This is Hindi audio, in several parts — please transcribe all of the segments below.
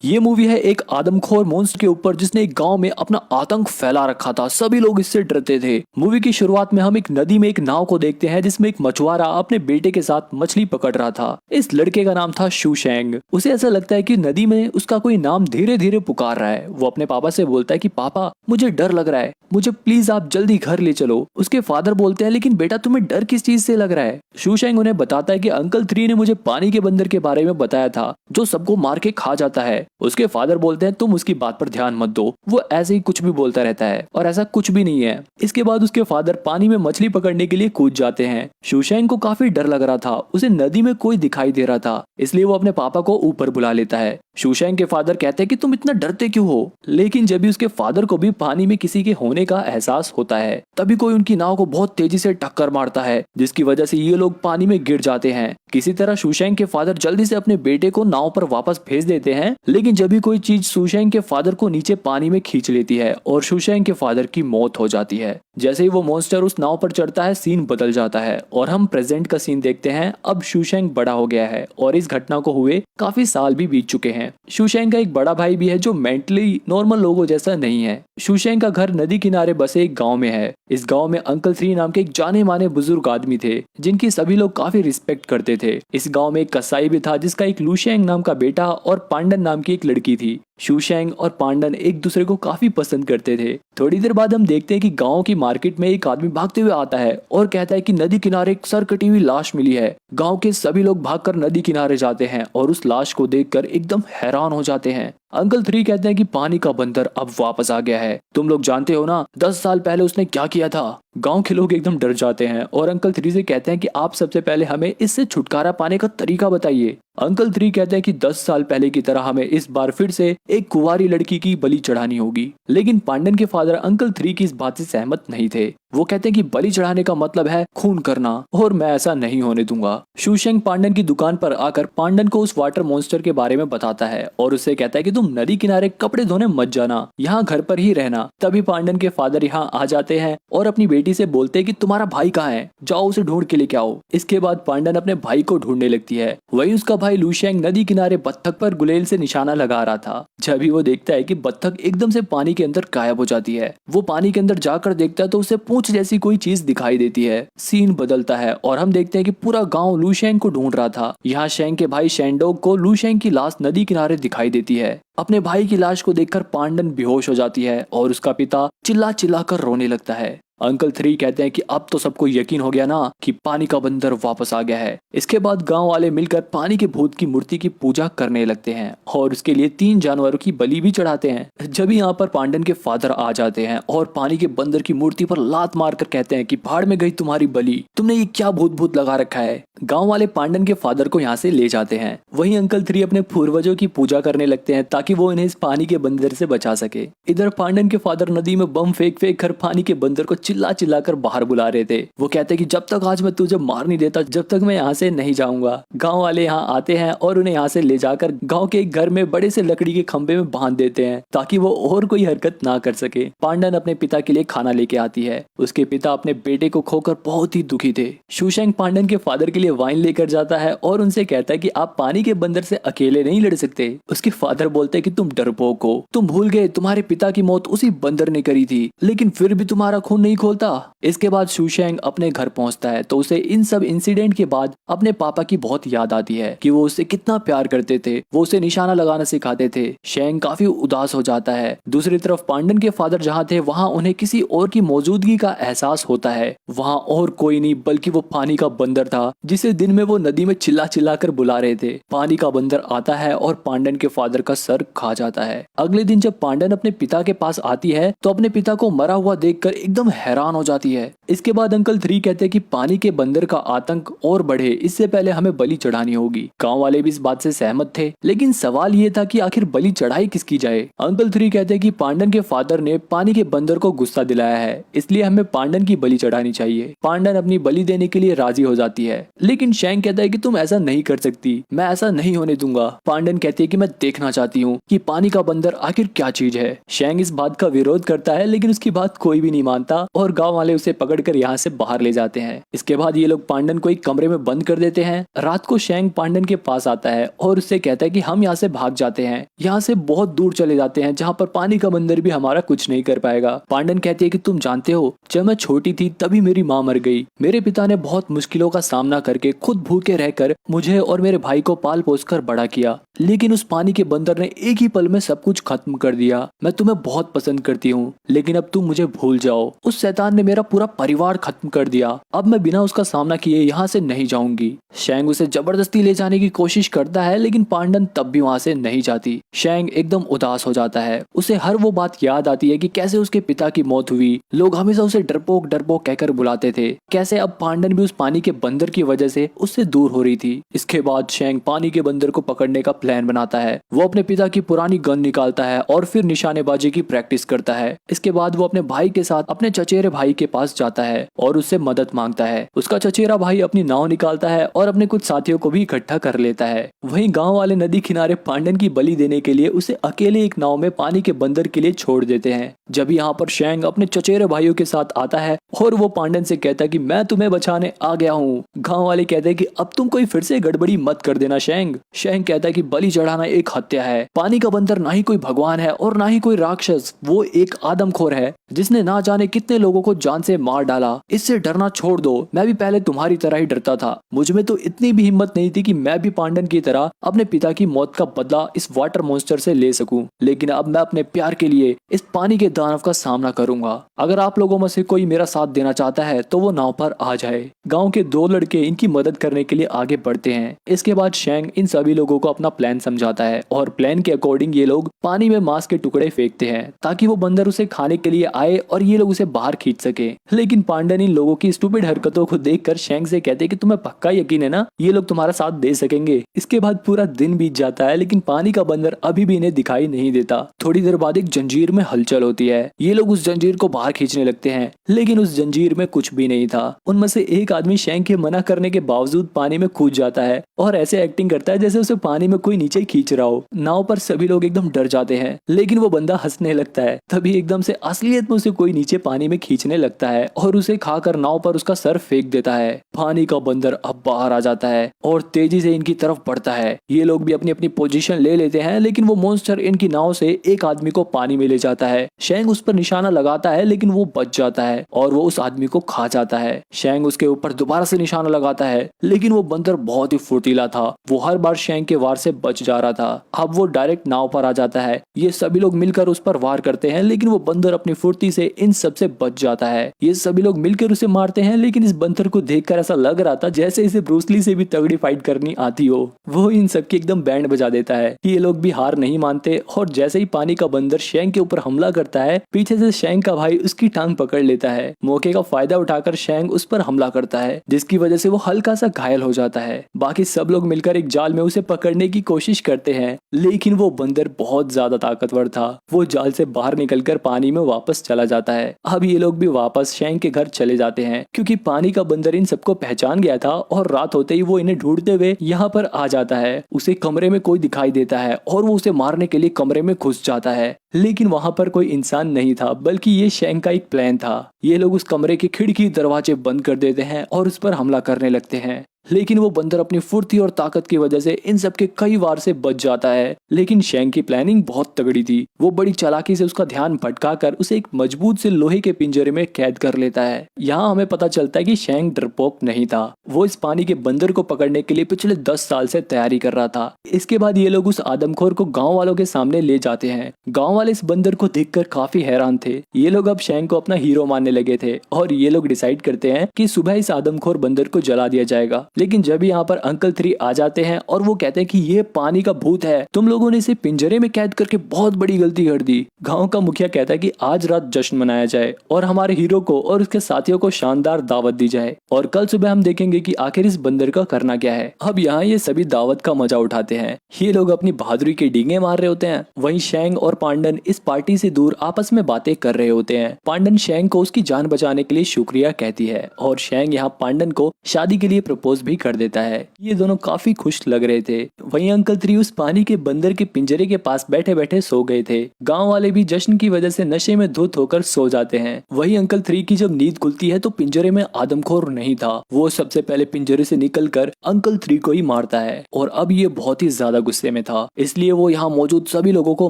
ये मूवी है एक आदमखोर मॉन्स्टर के ऊपर जिसने एक गांव में अपना आतंक फैला रखा था। सभी लोग इससे डरते थे। मूवी की शुरुआत में हम एक नदी में एक नाव को देखते हैं जिसमें एक मछुआरा अपने बेटे के साथ मछली पकड़ रहा था। इस लड़के का नाम था शूशैंग। उसे ऐसा लगता है कि नदी में उसका कोई नाम धीरे धीरे पुकार रहा है। वो अपने पापा से बोलता है कि पापा मुझे डर लग रहा है, मुझे प्लीज आप जल्दी घर ले चलो। उसके फादर बोलते हैं लेकिन बेटा तुम्हें डर किस चीज से लग रहा है। शूशैंग उन्हें बताता है कि अंकल 3 ने मुझे पानी के बंदर के बारे में बताया था जो सबको मार के खा जाता है। उसके फादर बोलते हैं तुम उसकी बात पर ध्यान मत दो, वो ऐसे ही कुछ भी बोलता रहता है और ऐसा कुछ भी नहीं है। इसके बाद उसके फादर पानी में मछली पकड़ने के लिए कूद जाते हैं। शूशैंग को काफी डर लग रहा था, उसे नदी में कोई दिखाई दे रहा था, इसलिए वो अपने पापा को ऊपर बुला लेता है। शूशैंग के फादर कहते हैं कि तुम इतना डरते क्यों हो, लेकिन जब भी उसके फादर को भी पानी में किसी के होने का एहसास होता है तभी कोई उनकी नाव को बहुत तेजी से टक्कर मारता है जिसकी वजह से ये लोग पानी में गिर जाते हैं। किसी तरह शूशैंग के फादर जल्दी से अपने बेटे को नाव पर वापस भेज देते हैं, लेकिन जब भी कोई चीज शूशैंग के फादर को नीचे पानी में खींच लेती है और शूशैंग के फादर की मौत हो जाती है। जैसे ही वो मॉन्स्टर उस नाव पर चढ़ता है सीन बदल जाता है और हम प्रेजेंट का सीन देखते हैं। अब शूशैंग बड़ा हो गया है और इस घटना को हुए काफी साल भी बीत चुके हैं। शूशैंग का एक बड़ा भाई भी है जो मेंटली नॉर्मल लोगों जैसा नहीं है। शूशैंग का घर नदी किनारे बसे एक गांव में है। इस गांव में अंकल 3 नाम के एक जाने माने बुजुर्ग आदमी थे जिनकी सभी लोग काफी रिस्पेक्ट करते थे। इस गांव में एक कसाई भी था जिसका एक लूशैंग नाम का बेटा और पांडन नाम की एक लड़की थी। शूशैंग और पांडन एक दूसरे को काफी पसंद करते थे। थोड़ी देर बाद हम देखते हैं कि गांव की मार्केट में एक आदमी भागते हुए आता है और कहता है कि नदी किनारे एक सर कटी हुई लाश मिली है। गांव के सभी लोग भागकर नदी किनारे जाते हैं और उस लाश को देखकर एकदम हैरान हो जाते हैं। अंकल 3 कहते हैं कि पानी का बंदर अब वापस आ गया है। तुम लोग जानते हो ना 10 साल पहले उसने क्या किया था। गांव के लोग एकदम डर जाते हैं और अंकल 3 से कहते हैं कि आप सबसे पहले हमें इससे छुटकारा पाने का तरीका बताइए। अंकल 3 कहते हैं कि 10 साल पहले की तरह हमें इस बार फिर से एक कुंवारी लड़की की बलि चढ़ानी होगी। लेकिन पांडन के फादर अंकल 3 की इस बात से सहमत नहीं थे। वो कहते हैं कि बलि चढ़ाने का मतलब है खून करना और मैं ऐसा नहीं होने दूंगा। शूशैंग पांडन की दुकान पर आकर पांडन को उस वाटर मॉन्स्टर के बारे में बताता है और उससे कहता है कि तुम नदी किनारे कपड़े धोने मत जाना, यहाँ घर पर ही रहना। तभी पांडन के फादर यहाँ आ जाते हैं और अपनी बेटी से बोलते हैं कि तुम्हारा भाई कहाँ है, जाओ उसे ढूंढ के लेके आओ। इसके बाद पांडन अपने भाई को ढूंढने लगती है। वही उसका भाई लूशैंग नदी किनारे बत्तख पर गुलेल से निशाना लगा रहा था। जब भी वो देखता है कि बत्तख एकदम से पानी के अंदर गायब हो जाती है, वो पानी के अंदर जाकर देखता है तो उसे पूंछ जैसी कोई चीज दिखाई देती है। सीन बदलता है और हम देखते हैं कि पूरा गांव लूशैंग को ढूंढ रहा था। यहाँ शैंग के भाई शैंडोग को लूशैंग की लाश नदी किनारे दिखाई देती है। अपने भाई की लाश को देखकर पांडन बेहोश हो जाती है और उसका पिता चिल्ला चिल्ला कर रोने लगता है। अंकल 3 कहते हैं कि अब तो सबको यकीन हो गया ना कि पानी का बंदर वापस आ गया है। इसके बाद गांव वाले मिलकर पानी के भूत की मूर्ति की पूजा करने लगते हैं और उसके लिए 3 जानवरों की बलि भी चढ़ाते हैं। जब यहाँ पर पांडन के फादर आ जाते हैं और पानी के बंदर की मूर्ति पर लात मारकर कहते हैं कि भाड़ में गई तुम्हारी बलि, तुमने ये क्या भूत भूत लगा रखा है। गाँव वाले पांडन के फादर को यहाँ से ले जाते हैं। वहीं अंकल 3 अपने पूर्वजों की पूजा करने लगते हैं ताकि वो इन्हें इस पानी के बंदर से बचा सके। इधर पांडन के फादर नदी में बम फेंक फेंक कर पानी के बंदर को चिल्ला चिल्ला कर बाहर बुला रहे थे। वो कहते कि जब तक आज मैं तुझे मार नहीं देता जब तक मैं यहाँ से नहीं जाऊंगा। गांव वाले यहाँ आते हैं और उन्हें यहाँ से ले जाकर गांव के एक घर में बड़े से लकड़ी के खंबे में बांध देते हैं ताकि वो और कोई हरकत ना कर सके। पांडन अपने पिता के लिए खाना लेके आती है। उसके पिता अपने बेटे को खोकर बहुत ही दुखी थे। शूशैंग पांडन के फादर के लिए वाइन लेकर जाता है और उनसे कहता है कि आप पानी के बंदर से अकेले नहीं लड़ सकते। उसके फादर बोलते हैं कि तुम डरपोक हो, तुम भूल गए तुम्हारे पिता की मौत उसी बंदर ने करी थी, लेकिन फिर भी तुम्हारा खून नहीं खोलता। इसके बाद शूशैंग अपने घर पहुंचता है तो उसे इन सब इंसिडेंट के बाद अपने पापा की बहुत याद आती है कि वो उससे कितना प्यार करते थे, वो उसे निशाना लगाना सिखाते थे। शैंग काफी उदास हो जाता है। दूसरी तरफ पांडन के फादर जहाँ थे वहाँ उन्हें किसी और की मौजूदगी का एहसास होता है। वहाँ और कोई नहीं बल्कि वो पानी का बंदर था जिसे दिन में वो नदी में चिल्ला चिल्ला कर बुला रहे थे। पानी का बंदर आता है और पांडन के फादर का सर खा जाता है। अगले दिन जब पांडन अपने पिता के पास आती है तो अपने पिता को मरा हुआ देखकर एकदम हैरान हो जाती है। इसके बाद अंकल 3 कहते हैं कि पानी के बंदर का आतंक और बढ़े इससे पहले हमें बलि चढ़ानी होगी। गांव वाले भी इस बात से सहमत थे, लेकिन सवाल ये था कि आखिर बलि चढ़ाई किसकी जाए। अंकल 3 कहते हैं कि पांडन के फादर ने पानी के बंदर को गुस्सा दिलाया है, इसलिए हमें पांडन की बलि चढ़ानी चाहिए। पांडन अपनी बलि देने के लिए राजी हो जाती है, लेकिन शैंग कहता है कि तुम ऐसा नहीं कर सकती, मैं ऐसा नहीं होने दूंगा। पांडन कहती है कि मैं देखना चाहती हूँ कि पानी का बंदर आखिर क्या चीज है। शैंग इस बात का विरोध करता है, लेकिन उसकी बात कोई भी नहीं मानता और गांव वाले उसे पकड़कर यहाँ से बाहर ले जाते हैं। इसके बाद ये लोग पांडन को एक कमरे में बंद कर देते हैं। रात को शेंग पांडन के पास आता है और उससे कहता है कि हम यहाँ से भाग जाते हैं, यहाँ से बहुत दूर चले जाते हैं जहाँ पर पानी का बंदर भी हमारा कुछ नहीं कर पाएगा। पांडन कहती है कि तुम जानते हो, जब मैं छोटी थी तभी मेरी माँ मर गई। मेरे पिता ने बहुत मुश्किलों का सामना करके खुद भूखे रहकर मुझे और मेरे भाई को पाल पोस कर बड़ा किया, लेकिन उस पानी के बंदर ने एक ही पल में सब कुछ खत्म कर दिया। मैं तुम्हें बहुत पसंद करती हूँ, लेकिन अब तुम मुझे भूल जाओ। उस शैतान ने मेरा पूरा परिवार खत्म कर दिया। अब मैं बिना उसका सामना किए यहाँ से नहीं जाऊंगी। शेंग उसे जबरदस्ती ले जाने की कोशिश करता है, लेकिन पांडन तब भी वहाँ से नहीं जाती। शेंग एकदम उदास हो जाता है। उसे हर वो बात याद आती है कि कैसे उसके पिता की मौत हुई। लोग हमेशा उसे डरपोक डरपोक कहकर बुलाते थे। कैसे अब पांडन भी उस पानी के बंदर की वजह से उससे दूर हो रही थी। इसके बाद शेंग पानी के बंदर को पकड़ने का प्लान बनाता है। वो अपने पिता की पुरानी गन निकालता है और फिर निशानेबाजी की प्रैक्टिस करता है। इसके बाद वो अपने भाई के साथ अपने चचेरे भाई के पास जाता है और उससे मदद मांगता है। उसका चचेरा भाई अपनी नाव निकालता है और अपने कुछ साथियों को भी इकट्ठा कर लेता है। वहीं गांव वाले नदी किनारे पांडन की बलि देने के लिए उसे अकेले एक नाव में पानी के बंदर के लिए छोड़ देते हैं। जब यहाँ पर शेंग अपने चचेरे भाइयों के साथ आता है और वो पांडन से कहता है कि मैं तुम्हें बचाने आ गया हूँ। गांव वाले कहते हैं कि अब तुम कोई फिर से गड़बड़ी मत कर देना शेंग। शेंग कहता है कि बलि चढ़ाना एक हत्या है। पानी का बंदर ना ही कोई भगवान है और ना ही कोई राक्षस, वो एक आदमखोर है जिसने ना जाने कितने लोगों को जान से मार डाला। इससे डरना छोड़ दो। मैं भी पहले तुम्हारी तरह ही डरता था। मुझ में तो इतनी भी हिम्मत नहीं थी कि मैं भी पांडन की तरह अपने पिता की मौत का बदला इस वाटर मॉन्स्टर से ले सकूं, लेकिन अब मैं अपने प्यार के लिए इस पानी के दानव का सामना करूंगा। अगर आप लोगों में से कोई मेरा साथ देना चाहता है तो वो नाव पर आ जाए। गांव के दो लड़के इनकी मदद करने के लिए आगे बढ़ते हैं। इसके बाद शेंग इन सभी लोगों को अपना प्लान समझाता है और प्लान के अकॉर्डिंग ये लोग पानी में मांस के टुकड़े फेंकते हैं ताकि वो बंदर उसे खाने के लिए आए और ये लोग उसे बाहर खींच सके। लेकिन पांडन इन लोगों की स्टूपिड हरकतों को देखकर शेंग से कहते हैं कि तुम्हें पक्का यकीन है ना ये लोग तुम्हारा साथ दे सकेंगे। इसके बाद पूरा दिन बीत जाता है, लेकिन पानी का बंदर अभी भी इन्हें दिखाई नहीं देता। थोड़ी देर बाद एक जंजीर में हलचल होती है। ये लोग उस जंजीर को बाहर खींचने लगते हैं, लेकिन उस जंजीर में कुछ भी नहीं था। उनमें से एक आदमी शेंग के मना करने के बावजूद पानी में कूद जाता है और ऐसे एक्टिंग करता है जैसे उसे पानी में कोई नीचे खींच रहा हो। नाव पर सभी लोग एकदम डर जाते हैं, लेकिन वो बंदा हंसने लगता है। तभी एकदम से असलियत में उसे कोई नीचे पानी में खींचने लगता है और उसे खाकर नाव पर उसका सर फेंक देता है। पानी का बंदर अब बाहर आ जाता है और तेजी से इनकी तरफ बढ़ता है। ये लोग भी अपनी अपनी पोजीशन ले लेते हैं, लेकिन वो मॉन्स्टर इनकी नाव से एक आदमी को पानी में ले जाता है। शेंग उस पर निशाना लगाता है, लेकिन वो बच जाता है और वो उस आदमी को खा जाता है। शेंग उसके ऊपर दोबारा से निशाना लगाता है, लेकिन वो बंदर बहुत ही फुर्तीला था। वो हर बार शेंग के वार से बच जा रहा था। अब वो डायरेक्ट नाव पर आ जाता है। ये सभी लोग मिलकर उस पर वार करते हैं, लेकिन वो बंदर अपनी फुर्ती से इन सब से बच जाता है। ये सभी लोग मिलकर उसे मारते हैं, लेकिन इस बंदर को देखकर ऐसा लग रहा था जैसे इसे ब्रूसली से भी तगड़ी फाइट करनी आती हो। वो इन सबकी एकदम बैंड बजा देता है। ये लोग भी हार नहीं मानते और जैसे ही पानी का बंदर शेंग के ऊपर हमला करता है, पीछे से शेंग का भाई उसकी टांग पकड़ लेता है। मौके का फायदा उठाकर शेंग उस पर हमला करता है, जिसकी वजह से वो हल्का सा घायल हो जाता है। बाकी सब लोग मिलकर एक जाल में उसे पकड़ने की कोशिश करते हैं, लेकिन वो बंदर बहुत ज्यादा ताकतवर था। वो जाल से बाहर निकलकर पानी में वापस चला जाता है। अब ये लोग भी वापस शेंग के घर चले जाते हैं, क्योंकि पानी का बंदर इन सबको पहचान गया था और रात होते ही वो इन्हें ढूंढते हुए यहाँ पर आ जाता है। उसे कमरे में कोई दिखाई देता है और वो उसे मारने के लिए कमरे में घुस जाता है, लेकिन वहां पर कोई इंसान नहीं था, बल्कि ये शेंग का एक प्लान था। ये लोग उस कमरे के खिड़की दरवाजे बंद कर देते हैं और उस पर हमला करने लगते हैं, लेकिन वो बंदर अपनी फुर्ती और ताकत की वजह से इन सब के कई वार से बच जाता है। लेकिन शेंग की प्लानिंग बहुत तगड़ी थी। वो बड़ी चालाकी से उसका ध्यान भटकाकर उसे एक मजबूत से लोहे के पिंजरे में कैद कर लेता है। यहाँ हमें पता चलता है कि शेंग डरपोक नहीं था। वो इस पानी के बंदर को पकड़ने के लिए पिछले 10 साल से तैयारी कर रहा था। इसके बाद ये लोग उस आदमखोर को गाँव वालों के सामने ले जाते हैं। गाँव वाले इस बंदर को देखकर काफी हैरान थे। ये लोग अब शेंग को अपना हीरो मानने लगे थे और ये लोग डिसाइड करते हैं कि सुबह इस आदमखोर बंदर को जला दिया जाएगा। लेकिन जब यहाँ पर अंकल 3 आ जाते हैं और वो कहते हैं कि ये पानी का भूत है, तुम लोगों ने इसे पिंजरे में कैद करके बहुत बड़ी गलती कर दी। गांव का मुखिया कहता है कि आज रात जश्न मनाया जाए और हमारे हीरो को और उसके साथियों को शानदार दावत दी जाए और कल सुबह हम देखेंगे कि आखिर इस बंदर का करना क्या है। अब यहाँ ये सभी दावत का मजा उठाते हैं। ये लोग अपनी बहादुरी के डींगे मार रहे होते हैं। वहीं शेंग और पांडन इस पार्टी से दूर आपस में बातें कर रहे होते हैं। पांडन शेंग को उसकी जान बचाने के लिए शुक्रिया कहती है और शेंग यहाँ पांडन को शादी के लिए प्रपोज भी कर देता है। ये दोनों काफी खुश लग रहे थे। वहीं अंकल 3 उस पानी के बंदर के पिंजरे के पास बैठे बैठे सो गए थे। गांव वाले भी जश्न की वजह से नशे में धुत होकर सो जाते हैं। वहीं अंकल 3 की जब नींद खुलती है तो पिंजरे में आदमखोर नहीं था। वो सबसे पहले पिंजरे से निकलकर अंकल 3 को ही मारता है और अब ये बहुत ही ज्यादा गुस्से में था, इसलिए वो यहाँ मौजूद सभी लोगों को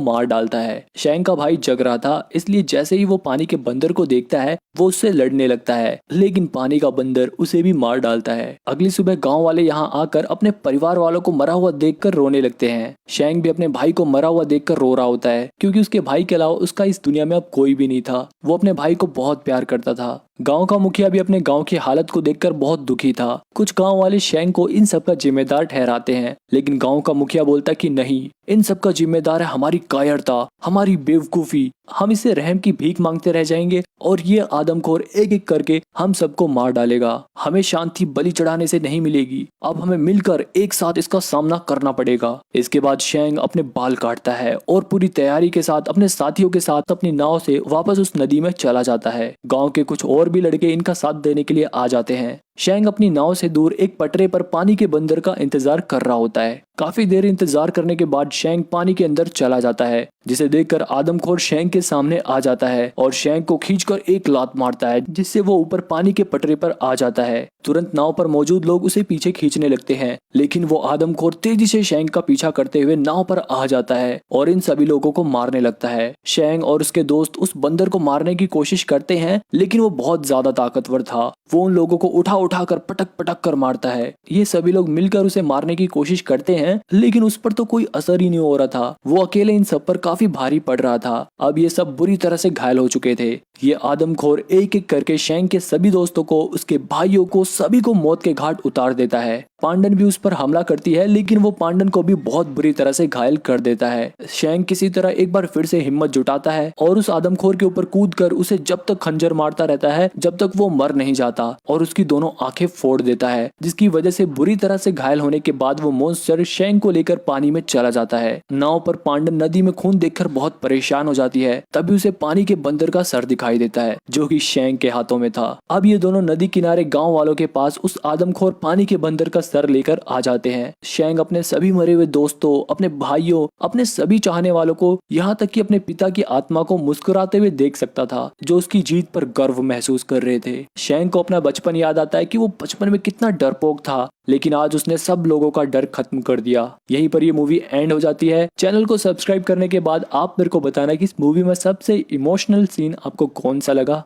मार डालता है। शैंग का भाई जग रहा था, इसलिए जैसे ही वो पानी के बंदर को देखता है वो उससे लड़ने लगता है, लेकिन पानी का बंदर उसे भी मार डालता है। अगली सुबह गांव वाले यहाँ आकर अपने परिवार वालों को मरा हुआ देखकर रोने लगते हैं। शैंग भी अपने भाई को मरा हुआ देखकर रो रहा होता है, क्योंकि उसके भाई के अलावा उसका इस दुनिया में अब कोई भी नहीं था। वो अपने भाई को बहुत प्यार करता था। गांव का मुखिया भी अपने गांव की हालत को देखकर बहुत दुखी था। कुछ गांव वाले शैंग को इन सब का जिम्मेदार ठहराते हैं, लेकिन गांव का मुखिया बोलता कि नहीं, इन सब का जिम्मेदार है हमारी कायरता, हमारी बेवकूफी। हम इससे रहम की भीख मांगते रह जाएंगे और ये आदमखोर एक एक करके हम सबको मार डालेगा। हमें शांति बलि चढ़ाने से नहीं मिलेगी, अब हमें मिलकर एक साथ इसका सामना करना पड़ेगा। इसके बाद शैंग अपने बाल काटता है और पूरी तैयारी के साथ अपने साथियों के साथ अपनी नाव से वापस उस नदी में चला जाता है। गाँव के कुछ और भी लड़के इनका साथ देने के लिए आ जाते हैं। शैंग अपनी नाव से दूर एक पटरे पर पानी के बंदर का इंतजार कर रहा होता है। काफी देर इंतजार करने के बाद शैंग पानी के अंदर चला जाता है, जिसे देखकर आदमखोर शैंग के सामने आ जाता है और शैंग को खींचकर एक लात मारता है, जिससे वो ऊपर पानी के पटरे पर आ जाता है। तुरंत नाव पर मौजूद लोग उसे पीछे खींचने लगते हैं, लेकिन वो आदमखोर तेजी से शैंग का पीछा करते हुए नाव पर आ जाता है और इन सभी लोगों को मारने लगता है। शैंग और उसके दोस्त उस बंदर को मारने की कोशिश करते हैं, लेकिन वो बहुत ज्यादा ताकतवर था। वो उन लोगों को उठा कर पटक पटक कर मारता है। ये सभी लोग मिलकर उसे मारने की कोशिश करते हैं, लेकिन उस पर तो कोई असर ही नहीं हो रहा था। वो अकेले इन सब पर काफी भारी पड़ रहा था। अब ये सब बुरी तरह से घायल हो चुके थे। ये आदमखोर एक एक करके शैंग के सभी दोस्तों को, उसके भाइयों को, सभी को मौत के घाट उतार देता है। पांडन भी उस पर हमला करती है, लेकिन वो पांडन को भी बहुत बुरी तरह से घायल कर देता है। शैंग किसी तरह एक बार फिर से हिम्मत जुटाता है और उस आदमखोर के ऊपर कूदकर उसे जब तक खंजर मारता रहता है जब तक वो मर नहीं जाता, और उसकी दोनों आंखें फोड़ देता है, जिसकी वजह से बुरी तरह से घायल होने के बाद वो मॉन्स्टर शैंग को लेकर पानी में चला जाता है। नाव पर पांडन नदी में खून देखकर बहुत परेशान हो जाती है। तभी उसे पानी के बंदर का सर दिखाई देता है, जो कि शैंग के हाथों में था। अब ये दोनों नदी किनारे गाँव वालों के पास उस आदमखोर पानी के बंदर का सर लेकर आ जाते हैं। शैंग अपने सभी मरे हुए दोस्तों, अपने भाइयों, अपने सभी चाहने वालों को, यहाँ तक कि अपने पिता की आत्मा को मुस्कुराते हुए देख सकता था, जो उसकी जीत पर गर्व महसूस कर रहे थे। शैंग को अपना बचपन याद आता है कि वो बचपन में कितना डरपोक था, लेकिन आज उसने सब लोगों का डर खत्म कर दिया। यहीं पर ये मूवी एंड हो जाती है। चैनल को सब्सक्राइब करने के बाद आप मेरे को बताना कि इस मूवी में सबसे इमोशनल सीन आपको कौन सा लगा।